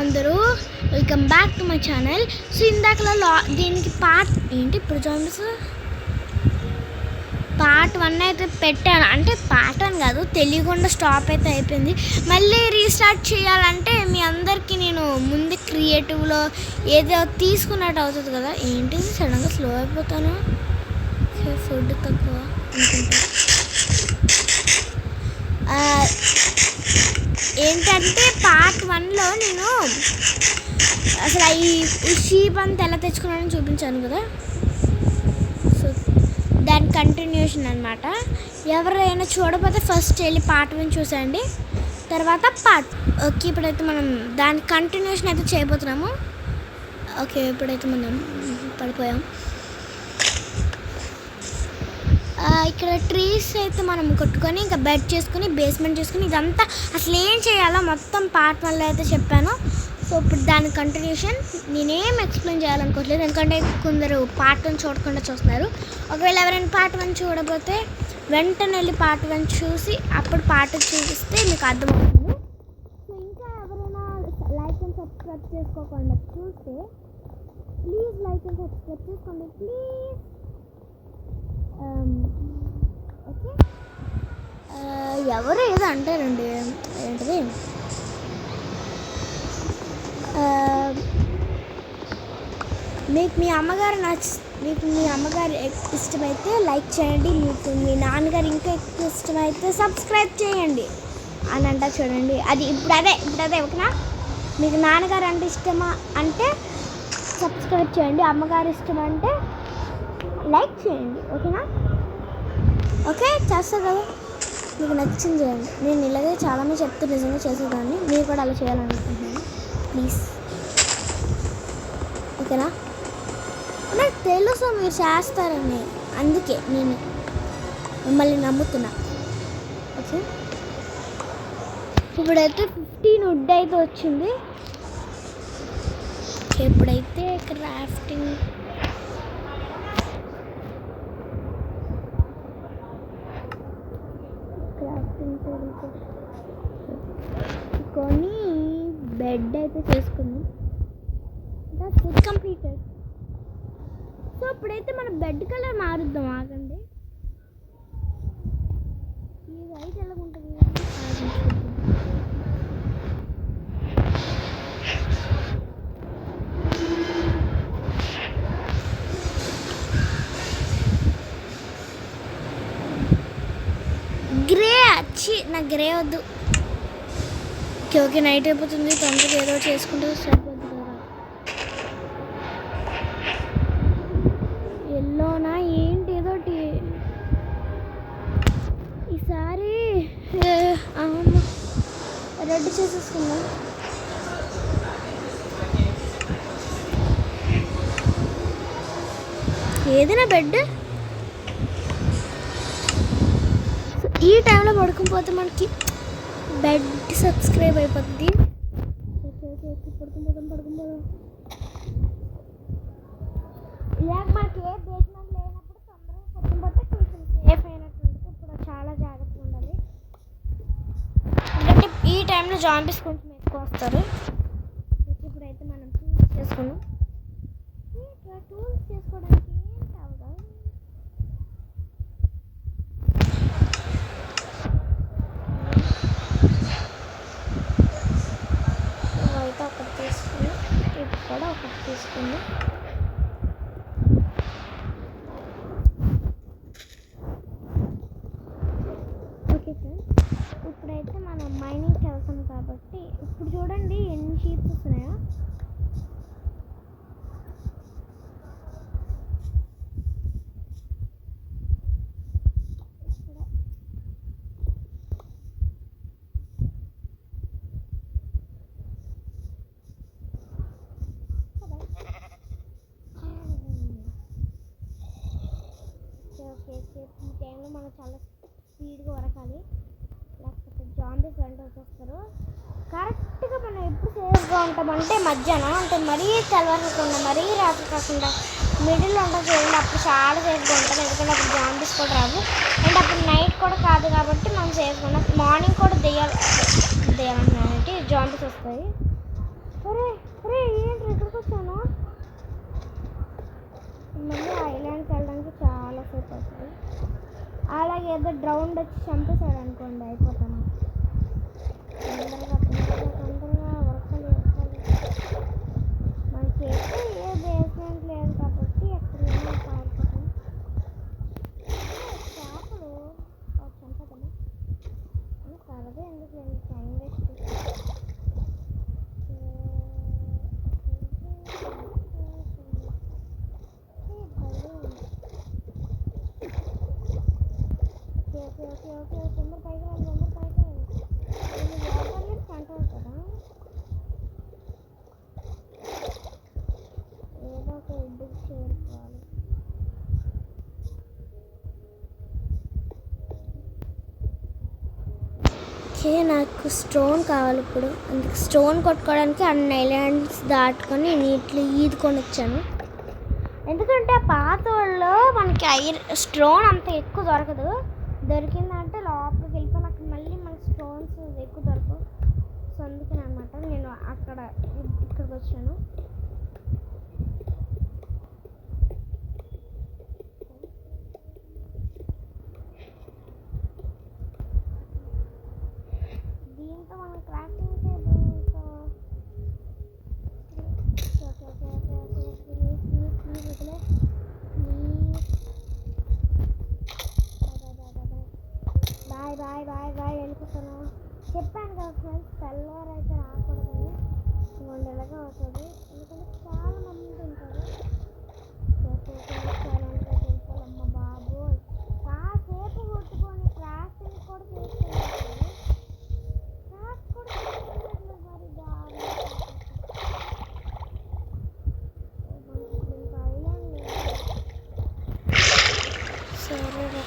అందరూ welcome back to my channel. So ఇందాకలా దీనికి పార్ట్ ఏంటి ఇప్పుడు జాంబీస్ పార్ట్ 1 అయితే పెట్టాను. అంటే పార్ట్ 1 కాదు, తెలియకుండా స్టాప్ అయితే అయిపోయింది. మళ్ళీ రీస్టార్ట్ చేయాలంటే మీ అందరికీ నేను ముందు క్రియేటివ్లో ఏదో తీసుకున్నట్టు అవుతుంది కదా. ఏంటి సడన్గా స్లో అయిపోతాను, ఫుడ్ తక్కువ అనుకుంటా. ఏంటంటే పార్ట్ 1లో నేను అసలు ఈ షీప్ అంతా ఎలా తెచ్చుకున్నానని చూపించాను కదా. సో దాని కంటిన్యూషన్ అనమాట. ఎవరైనా చూడకపోతే ఫస్ట్ వెళ్ళి పార్ట్ 1 చూసేయండి, తర్వాత ఓకే ఇప్పుడైతే మనం దాని కంటిన్యూషన్ అయితే చేయబోతున్నాము. ఓకే ఇప్పుడైతే మనం పడిపోయాం. ఇక్కడ ట్రీస్ అయితే మనం కొట్టుకొని ఇంకా బెడ్ చేసుకుని బేస్మెంట్ చేసుకుని ఇదంతా అసలు ఏం చేయాలో మొత్తం పార్ట్ 1లో అయితే చెప్పాను. సో ఇప్పుడు దాని కంటిన్యూషన్ నేనేం ఎక్స్ప్లెయిన్ చేయాలనుకోవట్లేదు, ఎందుకంటే కొందరు పార్ట్ 1 చూడకుండా చూస్తున్నారు. ఒకవేళ ఎవరైనా పార్ట్ 1 చూడకపోతే వెంటనే వెళ్ళి పార్ట్ 1 చూసి అప్పుడు పార్ట్ 2 చూపిస్తే మీకు అర్థమవుతుంది. సో ఇంకా ఎవరైనా లైక్ అండ్ సబ్స్క్రైబ్ చేసుకోకుండా చూస్తే ప్లీజ్ లైక్ అండ్ సబ్స్క్రైబ్ చేసుకోండి ప్లీజ్. ఓకే ఎవరు ఏదో అంటారండి, ఏంటిది మీకు మీ అమ్మగారు మీకు మీ అమ్మగారు ఇష్టమైతే లైక్ చేయండి, మీకు మీ నాన్నగారు ఇంకా ఎక్కువ ఇష్టమైతే సబ్స్క్రైబ్ చేయండి అని అంటా చూడండి. అది ఇప్పుడు అదే ఓకేనా. మీకు నాన్నగారు అంటే ఇష్టమా అంటే సబ్స్క్రైబ్ చేయండి, అమ్మగారు ఇష్టం అంటే లైక్ చేయండి ఓకేనా. ఓకే చేస్తారు కదా, మీకు నచ్చింది చేయండి. నేను ఇలాగే చాలామంది చెప్తూ నిజంగా చేసేదాన్ని, మీరు కూడా అలా చేయాలనుకుంటున్నాను ప్లీజ్ ఓకేనా. నాకు తెలుసు మీరు చేస్తారని, అందుకే నేను మిమ్మల్ని నమ్ముతున్నా. ఓకే ఇప్పుడైతే 15 వుడ్ అయితే వచ్చింది. ఇప్పుడైతే క్రాఫ్టింగ్ కొని బెడ్ అయితే చేసుకున్నాం. That's good completed. సో ఇప్పుడైతే మన బెడ్ కలర్ మారుద్దాం, ఆగండి. ఈ వైట్ ఎలాగుంటుంది గ్రే వచ్చి నాకు గ్రే వద్దు. ఓకే నైట్ అయిపోతుంది, తొందరగా ఏదో చేసుకుంటే సరిపోద్ది కదా. ఎల్లోనా ఏంటి ఏదోటి ఈసారి రెడ్ చేసేసుకుందాం. ఏదైనా బెడ్ ఈ టైంలో పడుకుని మనకి బెడ్ సబ్స్క్రైబ్ అయిపోతుంది. పడుకుపోదాం ఇలాగ మనకి ఏ బేస్మెంట్ లేనప్పుడు తొందరగా పడుకుపోతే కొంచెం సేఫ్ అయినట్టు ఉంటుంది. ఇప్పుడు చాలా జాగ్రత్తగా ఉండాలి, ఎందుకంటే ఈ టైంలో జాంబీస్ కొంచెం ఎక్కువ వస్తారు. ఇప్పుడైతే మనం టూల్స్ చేసుకున్నాం. టూల్స్ చేసుకోవడానికి ఏం కావదా, అయితే ఒకటి తీసుకుని ఇది కూడా ఒకటి తీసుకుంది. ఓకే ఫ్రెండ్స్ ఇప్పుడైతే మనం మైనింగ్కి వెళ్తాం కాబట్టి ఇప్పుడు చూడండి ఎన్ని షీట్స్ వస్తున్నాయో. ఈ టైంలో మనం చాలా స్పీడ్గా వరకాలి, లేకపోతే జాంబీస్ వెంట వచ్చేస్తారు. కరెక్ట్గా మనం ఎప్పుడు సేఫ్గా ఉంటామంటే మధ్యాహ్నం, అంటే మరీ తెల్లవారకుండా మరీ రాత్రి కాకుండా మిడిల్ ఉంటుంది చూడండి, అప్పుడు చాలా సేఫ్గా ఉంటుంది. ఎందుకంటే అప్పుడు జాంబీస్ కూడా రావు, అండ్ అప్పుడు నైట్ కూడా కాదు కాబట్టి మనం సేఫ్గా ఉన్నాం. మార్నింగ్ కూడా దెయ్యాలంటే జాంబీస్ వస్తాయి. అరే అరే ఏంటి ఎక్కడికి వచ్చాను? మళ్ళీ ఐలాండ్కి వెళ్ళడానికి చాలా సేపు అవుతుంది. అలాగే ఏదో డ్రౌండ్ వచ్చి చంపేశాడు అనుకోండి, అయిపోతాము. తొందరగా తొందరగా తొందరగా వర్కలు మనకి ఎక్కువ ఏ బేస్మెంట్ లేదు కాబట్టి ఎక్కడైనా పారిపోతాం. చేపలు చంపదమ్మా కలదే ఎందుకు లేదు, టైం వేస్ట్. ఓకే తొందర పైకి రాదు, తొందర పైకి రాదు. వాటర్ కంట్రోల్ కదా, ఏదో ఒక ఇడ్డుకు చేరుకోవాలి. నాకు స్టోన్ కావాలి ఇప్పుడు. అందుకు స్టోన్ కొట్టుకోవడానికి అన్ని ఐలాండ్స్ దాటుకొని నీటిలో ఈదుకొని వచ్చాను. ఎందుకంటే ఆ పాత వాళ్ళు మనకి స్టోన్ అంత ఎక్కువ దొరకదు. దొరికిందంటే లోపలికి వెళ్ళిపోయి అక్కడ మళ్ళీ మనకి స్టోన్స్ ఎక్కువ దొరకవు. సో అందుకని అనమాట నేను ఇక్కడికి వచ్చాను. దీంతో మనం క్రాఫ్టింగ్ టేబుల్ బాయ్ వెళ్ళిపోతాను. చెప్పాను కదా ఫ్రెండ్స్, తెల్లవారైతే రాకూడదని. వండేలాగా అవుతుంది ఎందుకంటే చాలా మంది ఉంటారు. వెళ్ళిపోవాలమ్మ బాబు, కాసేపు కొట్టుకొని క్రాఫ్టింగ్ కూడా చేసుకుంటారు. క్రాఫ్ట్ కూడా మరి బాగా సరే.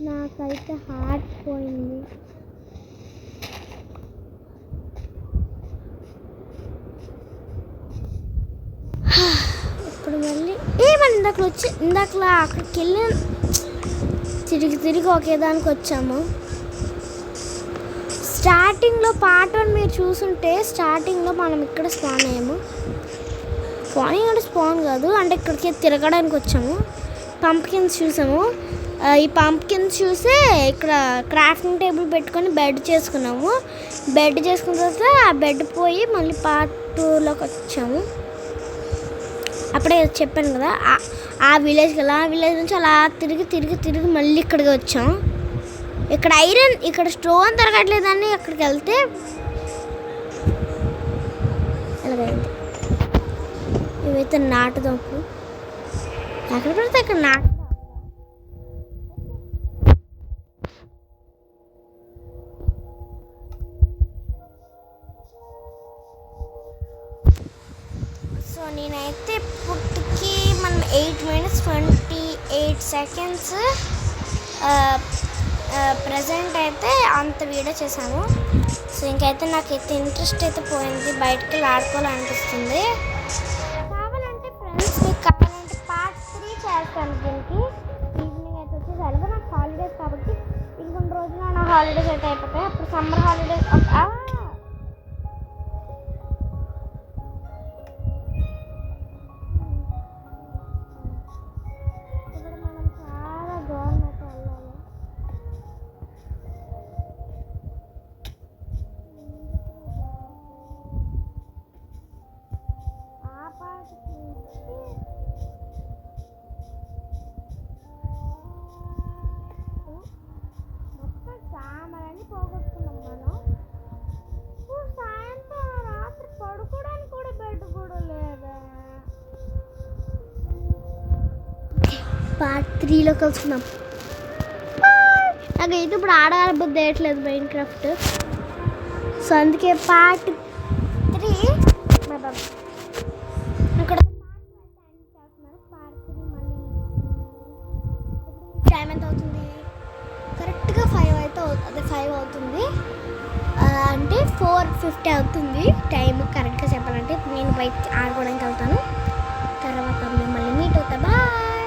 నాకైతే హార్ట్ పోయింది. ఇప్పుడు మళ్ళీ ఏమని ఇందాకలా అక్కడికి వెళ్ళి తిరిగి ఒకే దానికి వచ్చాము. స్టార్టింగ్లో పార్ట్ 1 మీరు చూసుంటే స్టార్టింగ్లో మనం ఇక్కడ స్పాన్ అయ్యాము. స్పాన్ కాదు అంటే ఇక్కడికి తిరగడానికి వచ్చాము. పంప్కిన్స్ చూసాము. ఈ పంప్కిన్స్ చూసి ఇక్కడ క్రాఫ్టింగ్ టేబుల్ పెట్టుకొని బెడ్ చేసుకున్నాము. బెడ్ చేసుకున్న తర్వాత ఆ బెడ్ పోయి మళ్ళీ పార్ట్ 2లోకి వచ్చాము. అప్పుడే చెప్పాను కదా ఆ విలేజ్కి వెళ్ళి, ఆ విలేజ్ నుంచి అలా తిరిగి మళ్ళీ ఇక్కడికి వచ్చాము. ఇక్కడ స్టోన్ దొరకట్లేదని అక్కడికి వెళ్తే ఎలాగైంది. ఇవైతే నాటుదాం ఇప్పుడు. ఎక్కడ పడితే అక్కడ నాటుదాం. సో నేనైతే ఇప్పటికి మనం 8 minutes 28 seconds ప్రజెంట్ అయితే అంత వీడియో చేశాము. సో ఇంకైతే నాకైతే ఇంట్రెస్ట్ అయితే పోయింది, బయటకు వెళ్ళి ఆడుకోవాలనిపిస్తుంది. కావాలంటే ఫ్రెండ్స్ మీకు కావాలంటే పార్ట్ 3 చేస్తాను. దీనికి ఈవినింగ్ అయితే వచ్చేసరికి నాకు హాలిడేస్ కాబట్టి ఇంకొన్ని రోజులు నా హాలిడేస్ అయితే అయిపోతాయి. అప్పుడు సమ్మర్ హాలిడేస్ సామాన్లన్నీ పోగొట్టుకున్నాం మనం. సాయంత్రం రాత్రి పడుకోవడానికి కూడా బెడ్ కూడా లేదా. పార్ట్ 3లో కలుసుకున్నాం. నాకైతే ఇప్పుడు ఆడబుద్ధి వేయట్లేదు మైండ్ క్రాఫ్ట్. సో అందుకే పార్ట్ 3 మా బాబు ఇక్కడ పార్ట్ 3 మళ్ళీ టైం ఎంత అవుతుంది? కరెక్ట్గా 5 అయితే అదే 5 అవుతుంది. అంటే 4:50 అవుతుంది టైం కరెక్ట్గా చెప్పాలంటే. నేను బయట ఆడుకోవడానికి వెళ్తాను. తర్వాత మిమ్మల్ని మీట్ అవుతా. బాయ్.